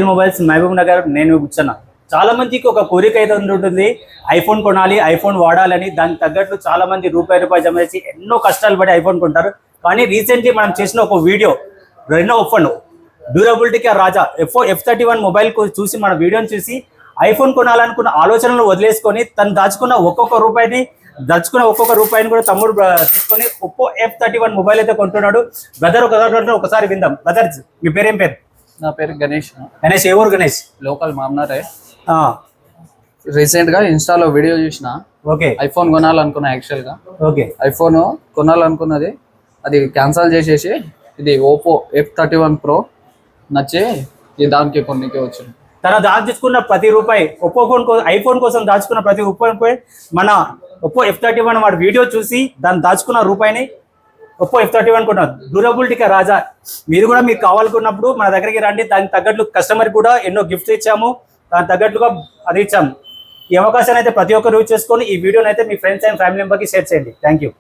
Mobiles Mahabub Nagar. నేను కూర్చున్నా. చాలా మందికి ఒక కోరిక అయితే ఉంటుంది, ఐఫోన్ కొనాలి, ఐఫోన్ వాడాలని. దానికి తగ్గట్లు చాలా మంది రూపాయి జమ చేసి ఎన్నో కష్టాలు పడి ఐఫోన్ కొంటారు. కానీ రీసెంట్లీ మనం చేసిన ఒక వీడియో రెనో ఓపెన్ డ్యూరబిలిటీకి రాజా F31 మొబైల్ చూసి మన వీడియోని చూసి ఐఫోన్ కొనాలనుకున్న ఆలోచనలు వదిలేసుకొని తను దాచుకున్న ఒక్కొక్క రూపాయిని కూడా తమ్ముడు తీసుకొని ఒప్పో F31 మొబైల్ అయితే కొంటున్నాడు. బ్రదర్ ఒకసారి విందాం. బ్రదర్, మీ పేరేం పేరు? నా పేరు గణేష్. గణేష్, ఏ ఊరు గణేష్? లోకల్ మామనారే. రీసెంట్ గా ఇన్స్టాలో వీడియో చూసిన. ఓకే. ఐఫోన్ కొనాలనుకున్నా. యాక్చువల్ గా ఓకే ఐఫోన్ కొనాలనుకున్నది, అది క్యాన్సల్ చేసేసి ఇది ఓపో F31 Pro నచ్చి ఈ దానికి కొన్నికి వచ్చింది. తన దాచుకున్న ప్రతి రూపాయి ఐఫోన్ కోసం దాచుకున్న ప్రతి రూపాయి మన ఒప్పో F31 వాడి వీడియో చూసి దాన్ని దాచుకున్న రూపాయిని ఒప్పో F31 కొన్నారు. డ్యూరబిలిటీకి రాజా. మీరు కూడా మీకు కావాలనుకున్నప్పుడు మన దగ్గరికి రండి. దానికి తగ్గట్లు కస్టమర్ కూడా ఎన్నో గిఫ్ట్స్ ఇచ్చాము, దానికి తగ్గట్లుగా అది ఇచ్చాము. ఈ అవకాశాన్ని అయితే ప్రతి ఒక్కరు యూజ్ చేసుకొని ఈ వీడియోని అయితే మీ ఫ్రెండ్స్ అండ్ ఫ్యామిలీ మెంబర్కి షేర్ చేయండి. Thank you.